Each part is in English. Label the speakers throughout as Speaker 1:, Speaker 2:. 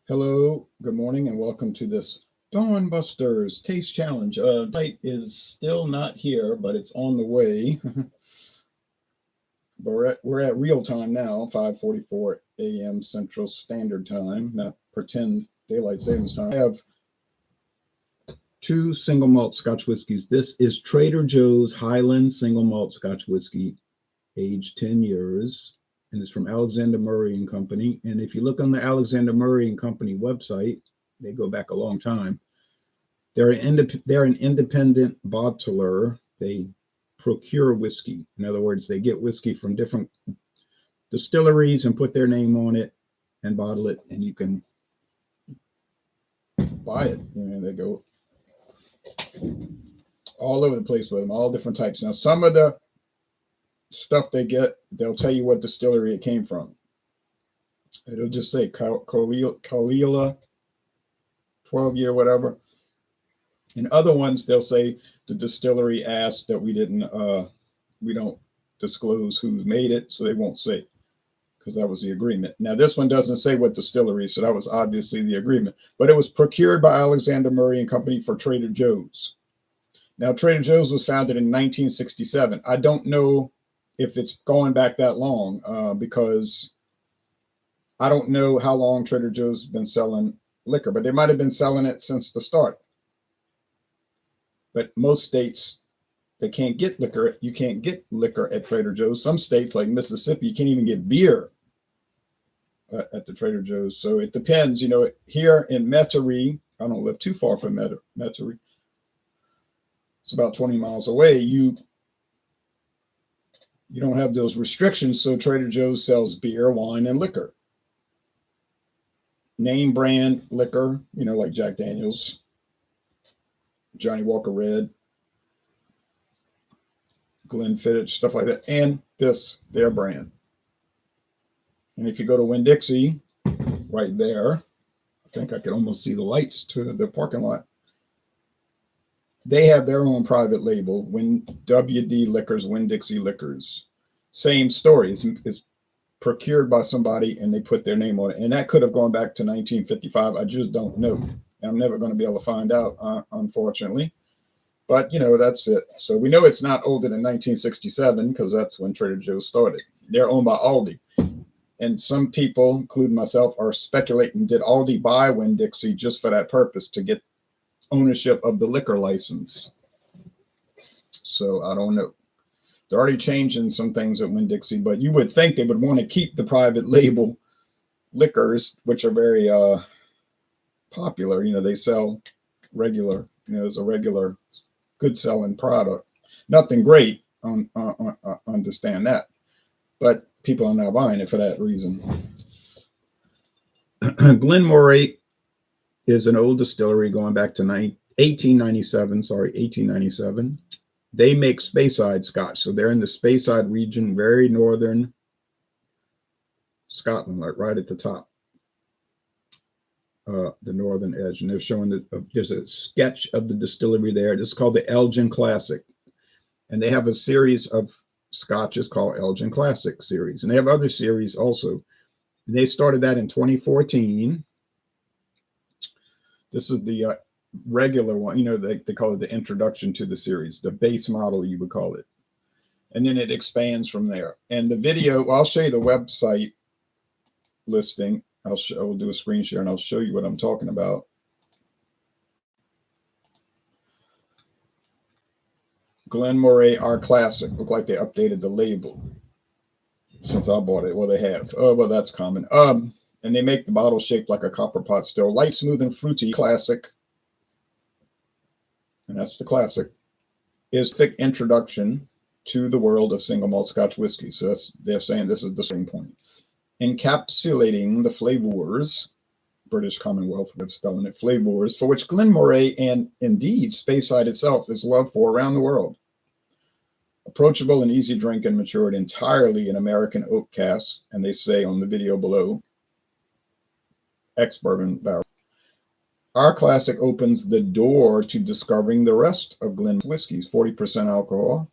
Speaker 1: Hello, good morning, and welcome to this Dawn Busters Taste Challenge. Light is still not here, but it's on the way. But we're at real time now, 5:44 a.m. Central Standard Time, not pretend daylight savings time. I have two single malt Scotch whiskeys. This is Trader Joe's Highland single malt Scotch whiskey, aged 10 years. And it's from Alexander Murray and Company. And if you look on the Alexander Murray and Company website, they go back a long time. They're an independent bottler. They procure whiskey. In other words, they get whiskey from different distilleries and put their name on it and bottle it, and you can buy it. They go all over the place with them, all different types. Now, some of the stuff they get, they'll tell you what distillery it came from. It'll just say Kalila, 12-year, whatever. And other ones, they'll say the distillery asked that we don't disclose who made it, so they won't say, because that was the agreement. Now, this one doesn't say what distillery, so that was obviously the agreement. But it was procured by Alexander Murray and Company for Trader Joe's. Now, Trader Joe's was founded in 1967. I don't know if it's going back that long, because I don't know how long Trader Joe's been selling liquor, but they might have been selling it since the start. But most states, they can't get liquor. You can't get liquor at Trader Joe's. Some states, like Mississippi, you can't even get beer at the Trader Joe's. So it depends. Here in Metairie, I don't live too far from Metairie. It's about 20 miles away. You don't have those restrictions, so Trader Joe's sells beer, wine, and liquor. Name brand liquor, like Jack Daniels, Johnny Walker Red, Glenfiddich, stuff like that, and their brand. And if you go to Winn-Dixie, right there, I think I could almost see the lights to the parking lot. They have their own private label, WD Liquors, Winn-Dixie Liquors. Same story. It's procured by somebody, and they put their name on it. And that could have gone back to 1955. I just don't know. I'm never going to be able to find out, unfortunately. But, that's it. So we know it's not older than 1967, because that's when Trader Joe's started. They're owned by Aldi. And some people, including myself, are speculating, did Aldi buy Winn-Dixie just for that purpose, to get ownership of the liquor license? So I don't know. They're already changing some things at Winn-Dixie, but you would think they would want to keep the private label liquors, which are very popular. They sell regular, it's a regular good selling product. Nothing great, understand that, but people are now buying it for that reason. Glen Moray is an old distillery going back to 1897. They make Speyside Scotch. So they're in the Speyside region, very northern Scotland, like right at the top, the northern edge. And they're showing that there's a sketch of the distillery there. This is called the Elgin Classic. And they have a series of scotches called Elgin Classic series. And they have other series also. And they started that in 2014. This is the regular one. They call it the introduction to the series, the base model, you would call it. And then it expands from there. And the video, I'll show you the website listing. I will do a screen share and I'll show you what I'm talking about. Glen Moray our Classic. Look like they updated the label since I bought it. Well, they have. Oh, well, that's common. And they make the bottle shaped like a copper pot still. Light, smooth, and fruity. Classic. And that's the classic. Is thick introduction to the world of single malt Scotch whiskey. So they're saying this is the same point. Encapsulating the flavors, British Commonwealth of spelling it, flavors, for which Glen Moray and indeed Speyside itself is loved for around the world. Approachable and easy drink and matured entirely in American oak casks, and they say on the video below, ex-bourbon barrel. Our Classic opens the door to discovering the rest of Glen's whiskeys, 40% alcohol.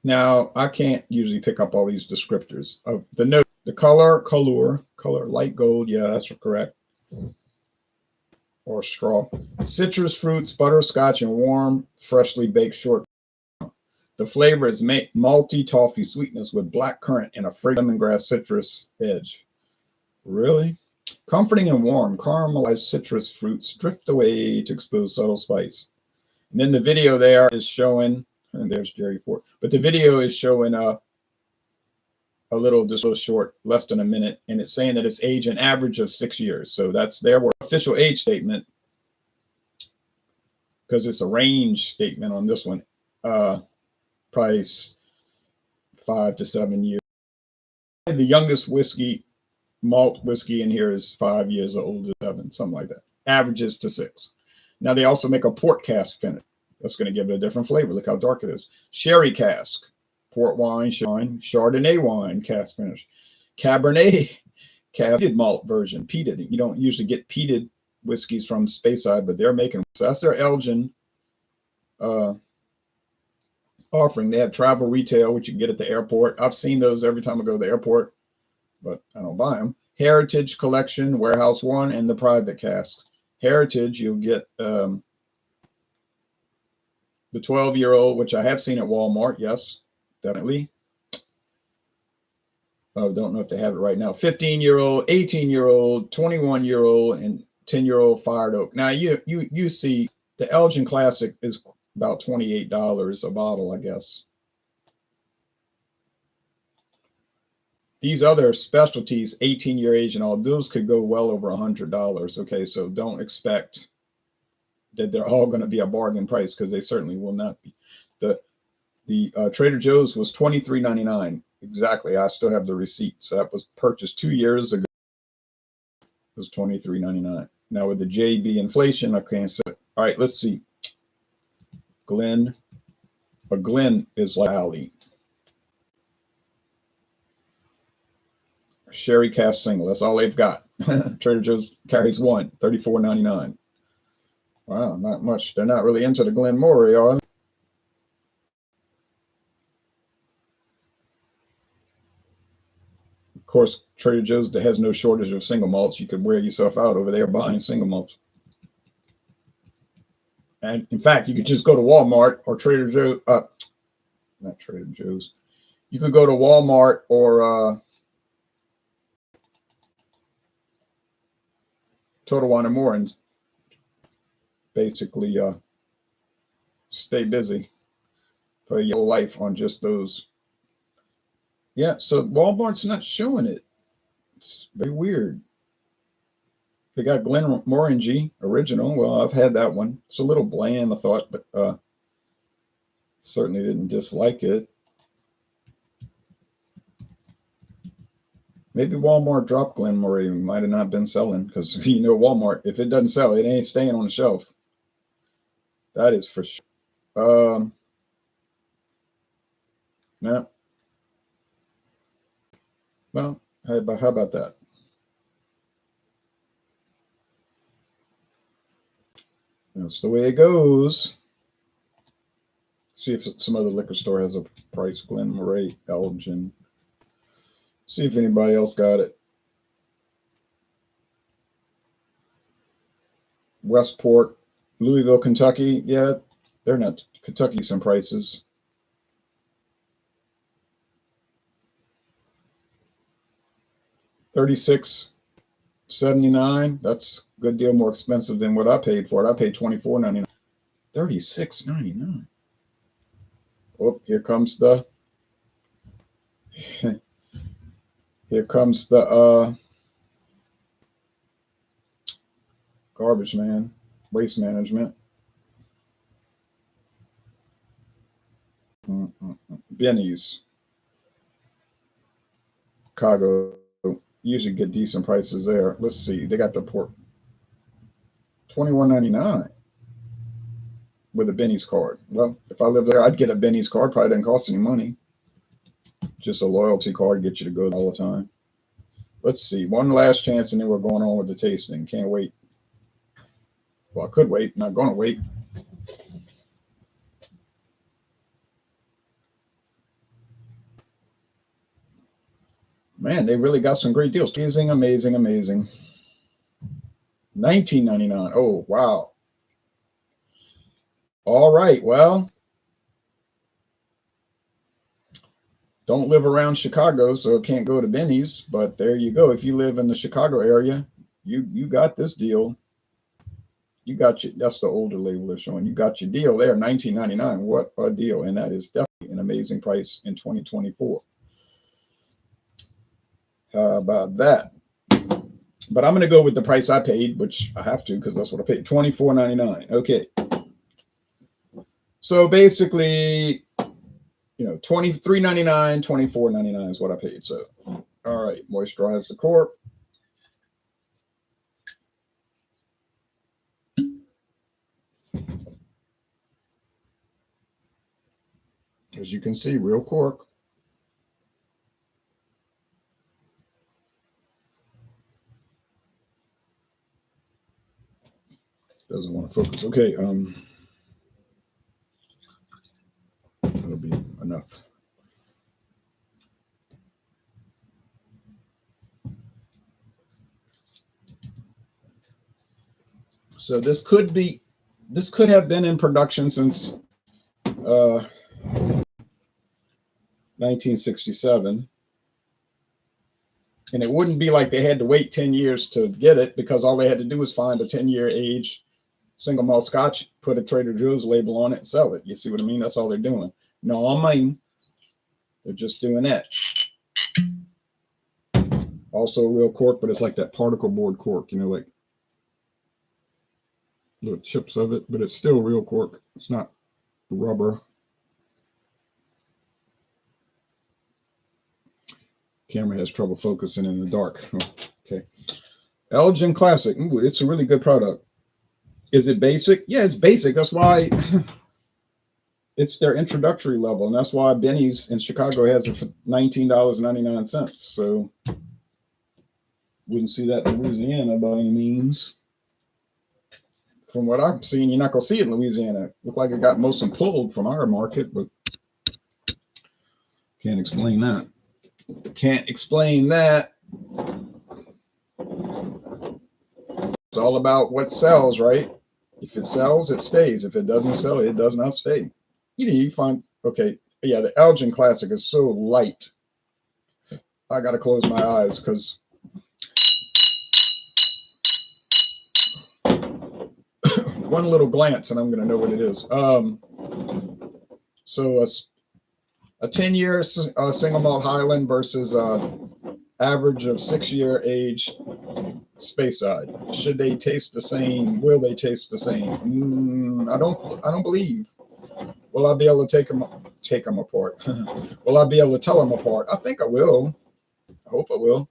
Speaker 1: Now, I can't usually pick up all these descriptors of the note. The color, light gold. Yeah, that's correct. Or straw. Citrus fruits, butterscotch, and warm, freshly baked short. The flavor is malty toffee sweetness with black currant and a fragrant lemongrass citrus edge. Really? Comforting and warm, caramelized citrus fruits drift away to expose subtle spice. And then the video there is showing, and there's Jerry Ford, but the video is showing just a little short, less than a minute, and it's saying that it's aged an average of 6 years. So that's their official age statement, because it's a range statement on this one. Probably 5 to 7 years. The youngest whiskey, malt whiskey in here is 5 years old to 7, something like that. Averages to 6. Now they also make a port cask finish. That's going to give it a different flavor. Look how dark it is. Sherry cask. Port wine, Chardonnay wine, cask finish. Cabernet, peated malt version, peated. You don't usually get peated whiskeys from Speyside, but they're making. So that's their Elgin offering. They have travel retail, which you can get at the airport. I've seen those every time I go to the airport, but I don't buy them. Heritage Collection, Warehouse One, and the private casks. Heritage, you'll get the 12-year-old, which I have seen at Walmart. Yes. Definitely. Oh, don't know if they have it right now. 15-year-old, 18-year-old, 21-year-old, and 10-year-old fired oak. Now you see the Elgin Classic is about $28 a bottle, I guess. These other specialties, 18-year age and all, those could go well over $100. Okay, so don't expect that they're all going to be a bargain price, because they certainly will not be. The Trader Joe's was $23.99. Exactly. I still have the receipt. So that was purchased 2 years ago. It was $23.99. Now with the JB inflation, I can't say. All right, let's see. Glen. A Glen is like Alley. Sherry cask single. That's all they've got. Trader Joe's carries one. $34.99. Wow, not much. They're not really into the Glen Moray, are they? Of course, Trader Joe's has no shortage of single malts. You could wear yourself out over there buying single malts. And in fact, you could just go to Walmart or Trader Joe's. Not Trader Joe's. You could go to Walmart or Total Wine & More and basically stay busy for your life on just those. Yeah, so Walmart's not showing it. It's very weird. They got Glen Moray original. Well, I've had that one. It's a little bland, I thought, but certainly didn't dislike it. Maybe Walmart dropped Glen Moray. Might have not been selling, because you know Walmart, if it doesn't sell, it ain't staying on the shelf. That is for sure. No. Well, how about that? That's the way it goes. See if some other liquor store has a price. Glen Moray Elgin. See if anybody else got it. Westport, Louisville, Kentucky. Yeah, they're not. Kentucky some prices. $36.79. That's a good deal more expensive than what I paid for it. I paid $24.99. $36.99. Oh, here comes the garbage man, waste management. Benny's, Chicago. Usually get decent prices there. Let's see. They got the port. $21.99 with a Benny's card. Well, if I lived there, I'd get a Benny's card. Probably didn't cost any money. Just a loyalty card, get you to go all the time. Let's see. One last chance, and then we're going on with the tasting. Can't wait. Well, I could wait. Not going to wait. Man, they really got some great deals. Amazing, amazing, amazing. $19.99. Oh, wow. All right. Well, don't live around Chicago, so can't go to Benny's. But there you go. If you live in the Chicago area, you got this deal. You got your, that's the older label they're showing. You got your deal there, $19.99. What a deal. And that is definitely an amazing price in 2024. How about that? But I'm going to go with the price I paid, which I have to because that's what I paid, $24.99. Okay. So basically, you know, $23.99, $24.99 is what I paid. So, all right, moisturize the cork. As you can see, real cork. Doesn't want to focus. Okay, that'll be enough. So this could have been in production since 1967. And it wouldn't be like they had to wait 10 years to get it, because all they had to do was find a 10-year age single malt Scotch, put a Trader Joe's label on it, and sell it. You see what I mean? That's all they're doing. No, I mean, they're just doing that. Also real cork, but it's like that particle board cork, you know, like little chips of it, but it's still real cork. It's not rubber. Camera has trouble focusing in the dark. Okay. Elgin Classic. Ooh, it's a really good product. Is it basic? Yeah, it's basic. That's why it's their introductory level. And that's why Benny's in Chicago has it for $19.99. So wouldn't see that in Louisiana by any means. From what I've seen, you're not going to see it in Louisiana. Looked like it got mostly pulled from our market, but can't explain that. Can't explain that. It's all about what sells, right? If it sells, it stays. If it doesn't sell, it does not stay. You find, okay, yeah, the Elgin Classic is so light. I got to close my eyes because one little glance and I'm going to know what it is. So a 10-year single malt Highland versus average of 6-year age Speyside. Should they taste the same? Will they taste the same? I don't believe. Will I be able to take them apart? Will I be able to tell them apart? I think I will. I hope I will.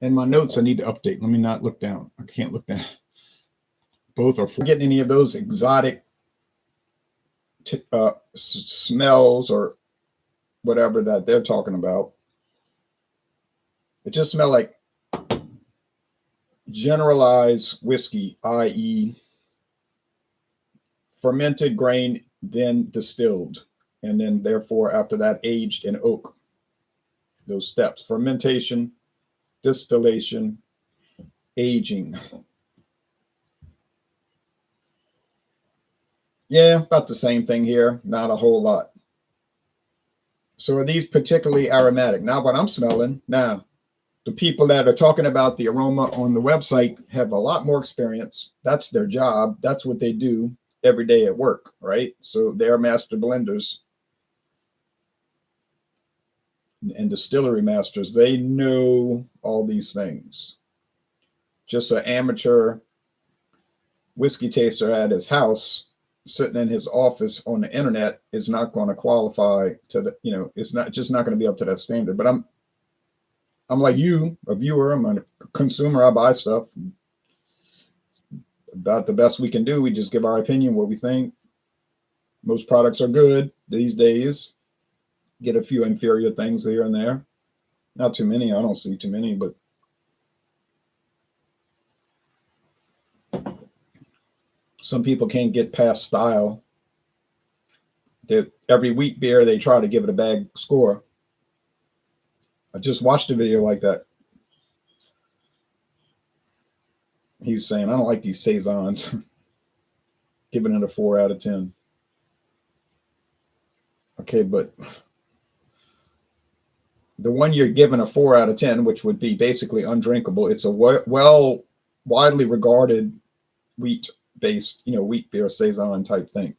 Speaker 1: And my notes I need to update. Let me not look down. I can't look down. Both are forgetting any of those exotic smells or whatever that they're talking about. It just smells like generalized whiskey, i.e. fermented grain, then distilled, and then therefore after that aged in oak. Those steps: fermentation, distillation, aging. Yeah, about the same thing here, not a whole lot. So are these particularly aromatic? Not what I'm smelling. Now, the people that are talking about the aroma on the website have a lot more experience. That's their job. That's what they do every day at work, right? So they're master blenders and distillery masters. They know all these things. Just an amateur whiskey taster at his house, sitting in his office on the internet, is not going to qualify to the, you know, it's not just not going to be up to that standard. But I'm like you, a viewer. I'm a consumer. I buy stuff. About the best we can do. We just give our opinion, what we think. Most products are good these days. Get a few inferior things here and there. Not too many. I don't see too many, but some people can't get past style. That every wheat beer they try to give it a bad score. I just watched a video like that. He's saying, I don't like these saisons. Giving it a 4 out of 10. Okay, but the one you're giving a 4 out of 10, which would be basically undrinkable, it's a widely regarded wheat-based, wheat beer saison type thing,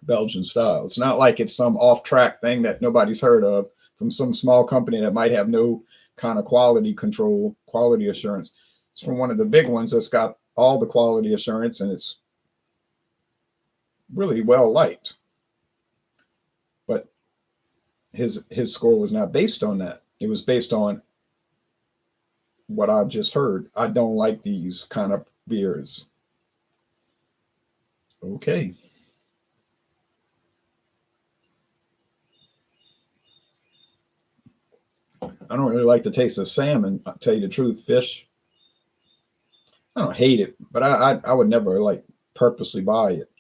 Speaker 1: Belgian style. It's not like it's some off-track thing that nobody's heard of from some small company that might have no kind of quality control, quality assurance. It's from one of the big ones that's got all the quality assurance, and it's really well liked. But his score was not based on that. It was based on what I've just heard. I don't like these kind of beers. Okay. I don't really like the taste of salmon, I'll tell you the truth. Fish, I don't hate it, but I would never like purposely buy it.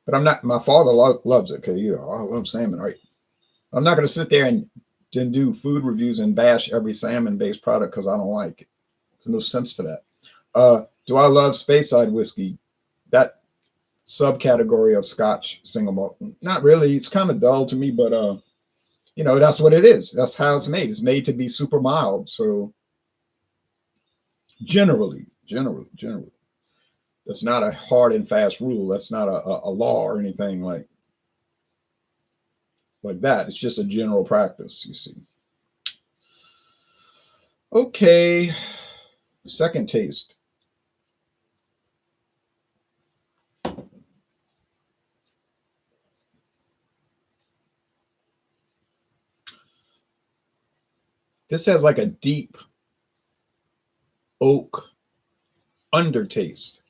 Speaker 1: But I'm not, my father loves it because, I love salmon, right? I'm not going to sit there and do food reviews and bash every salmon-based product because I don't like it. There's no sense to that. Do I love Speyside whiskey? That subcategory of Scotch single malt? Not really. It's kind of dull to me, but that's what it is. That's how it's made. It's made to be super mild. So generally, that's not a hard and fast rule. That's not a law or anything like that. It's just a general practice, you see. Okay, second taste. This has like a deep oak undertaste.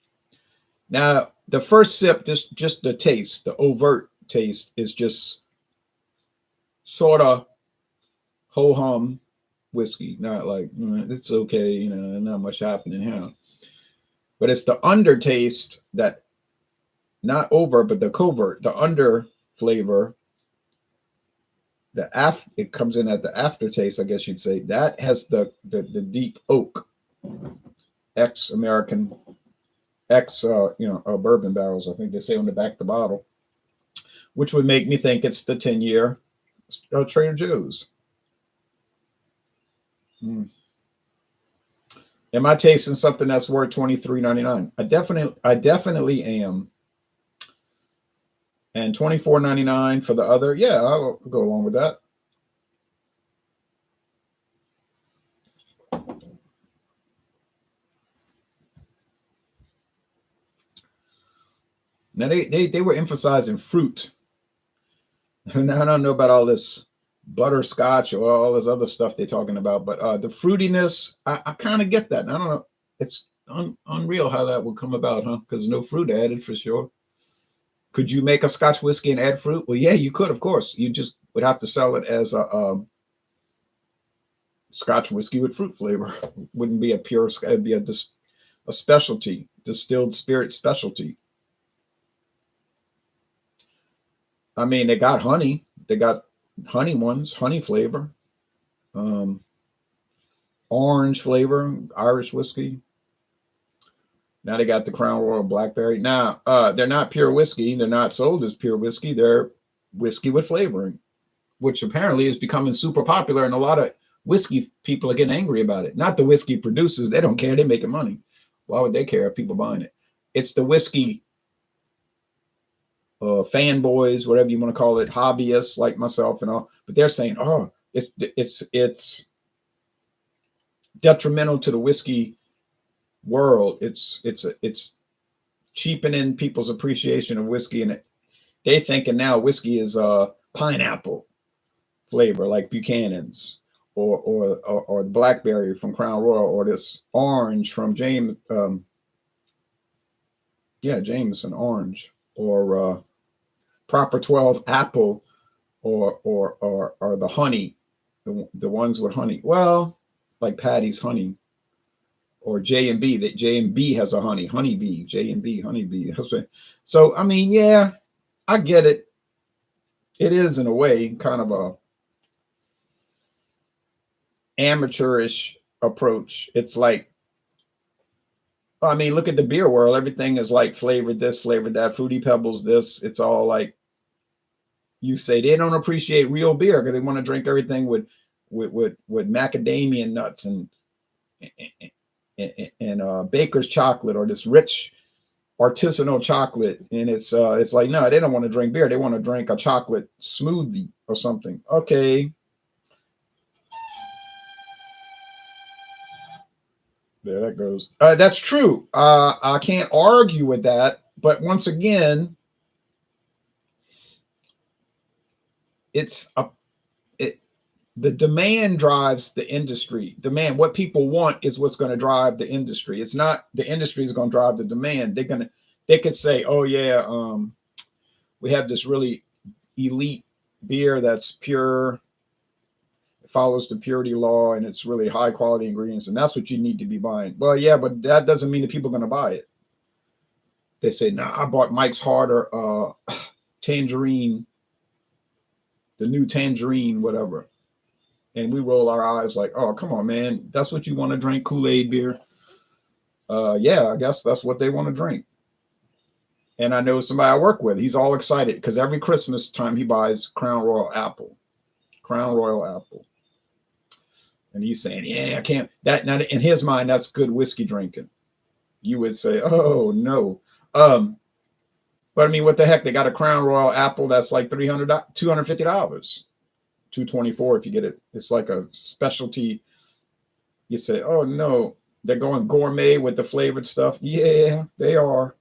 Speaker 1: Now, the first sip, just the taste, the overt taste is just sort of ho-hum whiskey, not like it's okay, not much happening here. But it's the undertaste that, not over, but the covert, the under flavor, it comes in at the aftertaste, I guess you'd say. That has the deep oak, ex-American, bourbon barrels, I think they say on the back of the bottle, which would make me think it's the 10-year Trader Joe's. Am I tasting something that's worth $23.99? I definitely am. And $24.99 for the other, yeah, I'll go along with that. Now they were emphasizing fruit. Now I don't know about all this butterscotch or all this other stuff they're talking about, but the fruitiness, I kind of get that. And I don't know, it's unreal how that would come about, huh? Because no fruit added for sure. Could you make a Scotch whiskey and add fruit? Well, yeah, you could, of course. You just would have to sell it as a Scotch whiskey with fruit flavor. Wouldn't be a pure, it'd be a specialty, distilled spirit specialty. I mean, they got honey. They got honey ones, honey flavor, orange flavor, Irish whiskey. Now they got the Crown Royal Blackberry. Now, they're not pure whiskey. They're not sold as pure whiskey. They're whiskey with flavoring, which apparently is becoming super popular. And a lot of whiskey people are getting angry about it. Not the whiskey producers. They don't care. They're making money. Why would they care if people buying it? It's the whiskey fanboys, whatever you want to call it, hobbyists like myself and all. But they're saying, oh, it's detrimental to the whiskey world. It's cheapening people's appreciation of whiskey, and they thinking now whiskey is pineapple flavor like Buchanan's, or the blackberry from Crown Royal, or this orange from Jameson orange, or Proper 12 apple, or the honey, the ones with honey. Well, like Patty's honey. Or J&B, that J&B has a honeybee, J&B, honeybee. So, I mean, yeah, I get it. It is, in a way, kind of amateurish approach. It's like, I mean, look at the beer world. Everything is like flavored this, flavored that, fruity pebbles this. It's all like, you say they don't appreciate real beer because they want to drink everything with macadamia nuts and baker's chocolate or this rich artisanal chocolate. And it's like, no, they don't want to drink beer. They want to drink a chocolate smoothie or something. Okay. There that goes. That's true. I can't argue with that. But once again, the demand drives the industry. Demand, what people want is what's going to drive the industry. It's not the industry is going to drive the demand. They could say, oh yeah, we have this really elite beer that's pure, follows the purity law, and it's really high quality ingredients, and that's what you need to be buying. Well, yeah, but that doesn't mean that people are going to buy it. They say, no, I bought Mike's Harder tangerine, the new tangerine, whatever. And we roll our eyes like, oh, come on, man. That's what you want to drink, Kool-Aid beer? Yeah, I guess that's what they want to drink. And I know somebody I work with, he's all excited because every Christmas time he buys Crown Royal Apple. Crown Royal Apple. And he's saying, yeah, I can't. That, now in his mind, that's good whiskey drinking. You would say, oh, no. But I mean, what the heck? They got a Crown Royal Apple that's like $250. $224 if you get it. It's like a specialty. You say, oh no, they're going gourmet with the flavored stuff. Yeah, they are.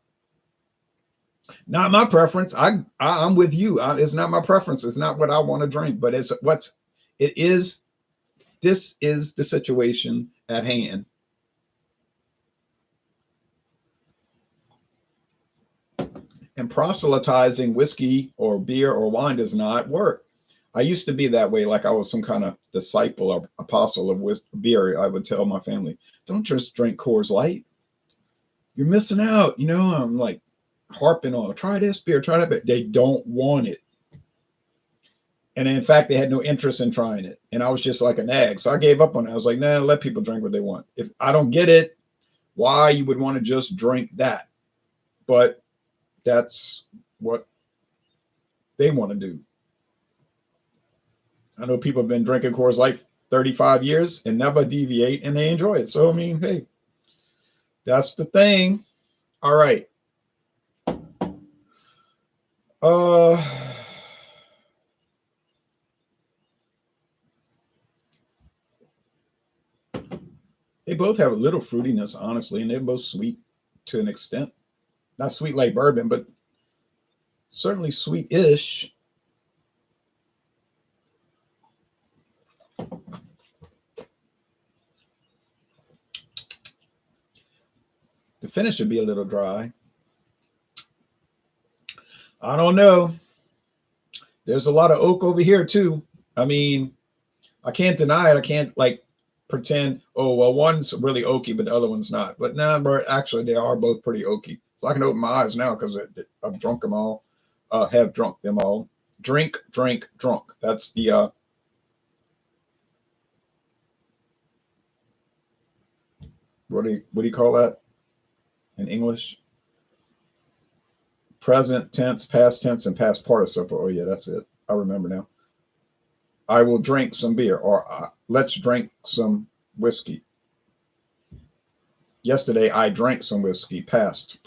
Speaker 1: Not my preference. I'm with you. It's not my preference. It's not what I want to drink, but this is the situation at hand. And proselytizing whiskey or beer or wine does not work. I used to be that way, like I was some kind of disciple or apostle of beer. I would tell my family, don't just drink Coors Light. You're missing out. You know, I'm like harping on, try this beer, try that beer. They don't want it. And in fact, they had no interest in trying it. And I was just like a nag. So I gave up on it. I was like, nah, let people drink what they want. If I don't get it, why you would want to just drink that? But that's what they want to do. I know people have been drinking Coors Light 35 years and never deviate, and they enjoy it. So, I mean, hey, that's the thing. All right. They both have a little fruitiness, honestly, and they're both sweet to an extent. Not sweet like bourbon, but certainly sweet-ish. The finish would be a little dry. I don't know. There's a lot of oak over here too. I mean, I can't deny it. I can't like pretend, oh, well, one's really oaky, but the other one's not. But no, actually, they are both pretty oaky. So I can open my eyes now because I've drunk them all, have drunk them all. Drink, drink, drunk. That's the, what do you call that in English? Present tense, past tense, and past participle. Oh, yeah, that's it. I remember now. I will drink some beer, or let's drink some whiskey. Yesterday, I drank some whiskey, past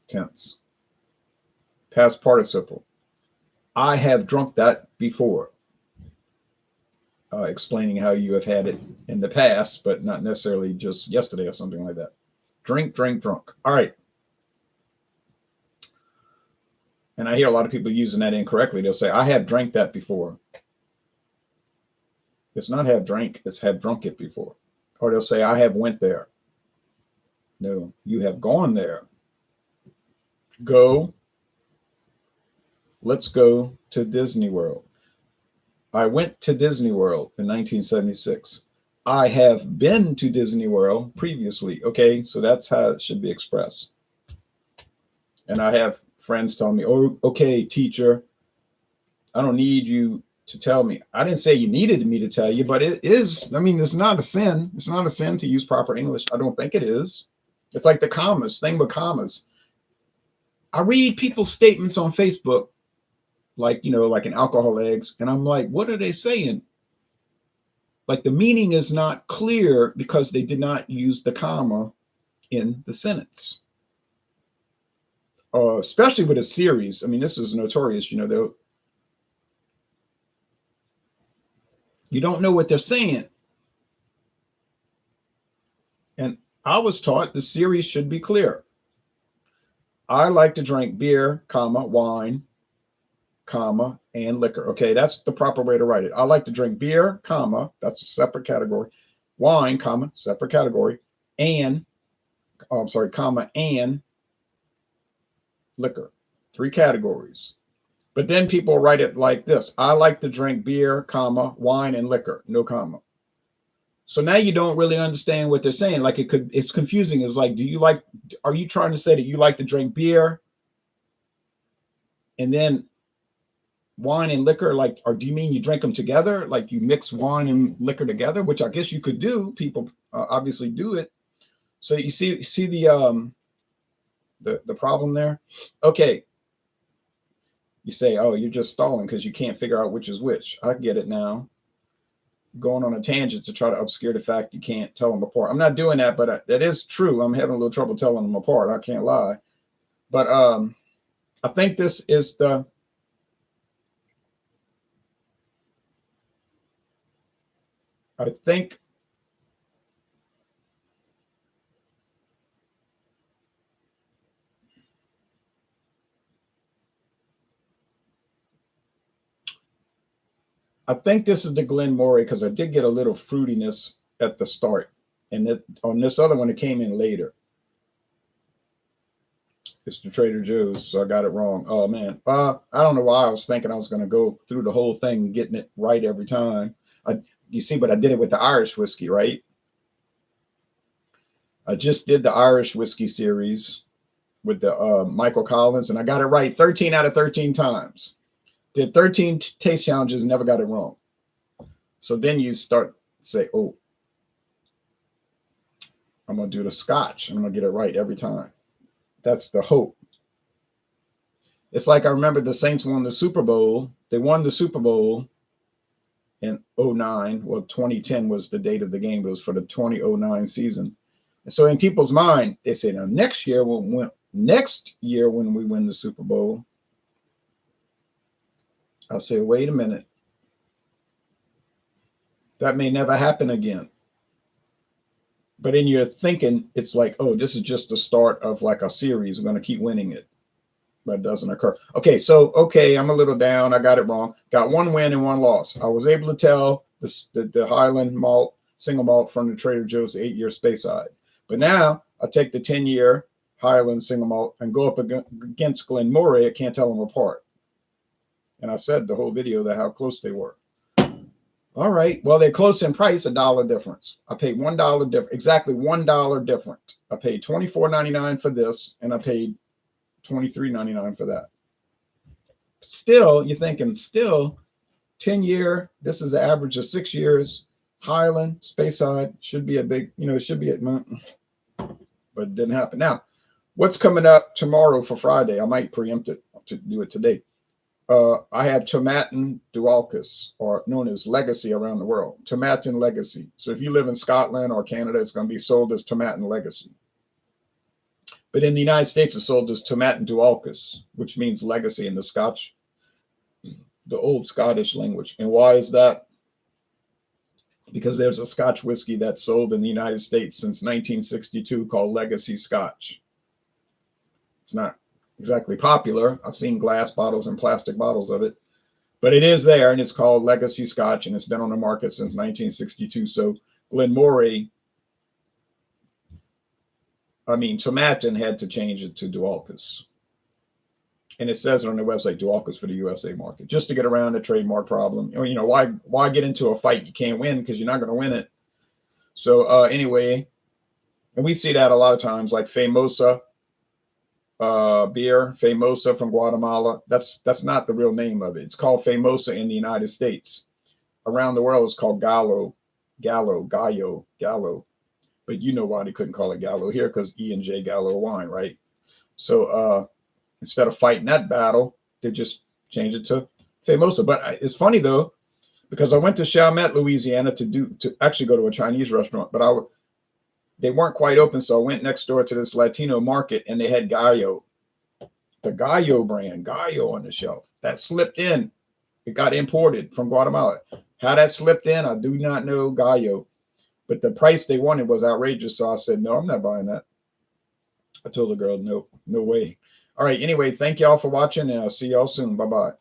Speaker 1: tense, past participle. I have drunk that before, explaining how you have had it in the past, but not necessarily just yesterday or something like that. Drink, drink, drunk. All right. And I hear a lot of people using that incorrectly. They'll say, I have drank that before. It's not have drank, it's have drunk it before. Or they'll say, I have went there. No, you have gone there. Go. Let's go to Disney World. I went to Disney World in 1976. I have been to Disney World previously. Okay, so that's how it should be expressed. And I have friends tell me, oh, okay, teacher, I don't need you to tell me. I didn't say you needed me to tell you, but it is. I mean, it's not a sin. It's not a sin to use proper English. I don't think it is. It's like the commas, thing with commas. I read people's statements on Facebook, like, like in alcohol eggs, and I'm like, what are they saying? Like the meaning is not clear because they did not use the comma in the sentence. Especially with a series. I mean, this is notorious, you don't know what they're saying. And I was taught the series should be clear. I like to drink beer, comma, wine, comma, and liquor. Okay, that's the proper way to write it. I like to drink beer, comma, that's a separate category. Wine, comma, separate category. And, comma, and liquor. 3 categories. But then people write it like this. I like to drink beer, comma, wine, and liquor. No comma. So now you don't really understand what they're saying. Like it's confusing. It's like, are you trying to say that you like to drink beer and then wine and liquor, like, or do you mean you drink them together? Like you mix wine and liquor together, which I guess you could do. People obviously do it. So you see the problem there. Okay. You say, oh, you're just stalling because you can't figure out which is which. I get it now. Going on a tangent to try to obscure the fact you can't tell them apart. I'm not doing that, but that is true. I'm having a little trouble telling them apart. I can't lie. But I think this is I think this is the Glen Moray because I did get a little fruitiness at the start. And on this other one, it came in later. It's the Trader Joe's, so I got it wrong. Oh, man. I don't know why I was thinking I was going to go through the whole thing getting it right every time. You see, but I did it with the Irish whiskey, right? I just did the Irish whiskey series with the Michael Collins, and I got it right 13 out of 13 times. Did 13 taste challenges, never got it wrong. So then you start to say, oh, I'm going to do the Scotch. I'm going to get it right every time. That's the hope. It's like I remember the Saints won the Super Bowl. They won the Super Bowl in 2009. Well, 2010 was the date of the game. It was for the 2009 season. And so in people's mind, they say, now next year when we win the Super Bowl, I'll say, wait a minute. That may never happen again. But in your thinking, it's like, oh, this is just the start of like a series. We're going to keep winning it. But it doesn't occur. Okay, I'm a little down. I got it wrong. Got 1 win and 1 loss. I was able to tell the Highland malt, single malt from the Trader Joe's 8-year Speyside. But now I take the 10-year Highland single malt and go up against Glen Moray. I can't tell them apart. And I said the whole video how close they were. All right. Well, they're close in price, $1 difference. I paid $1 different, exactly $1 different. I paid $24.99 for this, and I paid $23.99 for that. Still, you're thinking, 10-year, this is the average of 6 years. Highland, Speyside should be a big, it should be but it didn't happen. Now, what's coming up tomorrow for Friday? I might preempt it to do it today. I have Tomatin Dualcus, or known as Legacy around the world. Tomatin Legacy. So if you live in Scotland or Canada, it's going to be sold as Tomatin Legacy. But in the United States, it's sold as Tomatin Dualcus, which means legacy in the Scotch, the old Scottish language. And why is that? Because there's a Scotch whiskey that's sold in the United States since 1962 called Legacy Scotch. It's not exactly popular. I've seen glass bottles and plastic bottles of it, but it is there, and it's called Legacy Scotch, and it's been on the market since 1962. So Glen Moray, Tomatin had to change it to Dualcus. And it says it on their website, Dualcus for the USA market, just to get around the trademark problem. Why get into a fight you can't win, because you're not going to win it. So anyway, and we see that a lot of times, like Famosa, beer, Famosa from Guatemala. That's not the real name of it. It's called Famosa in the United States. Around the world, it's called Gallo. But you know why they couldn't call it Gallo here, because E and J Gallo wine, right? So instead of fighting that battle, they just changed it to Famosa. But it's funny though, because I went to Chalmette, Louisiana to actually go to a Chinese restaurant, but they weren't quite open, so I went next door to this Latino market, and they had Gallo, the Gallo brand, Gallo on the shelf. That slipped in. It got imported from Guatemala. How that slipped in, I do not know, Gallo. But the price they wanted was outrageous, so I said, no, I'm not buying that. I told the girl, no way. All right, anyway, thank y'all for watching, and I'll see y'all soon. Bye-bye.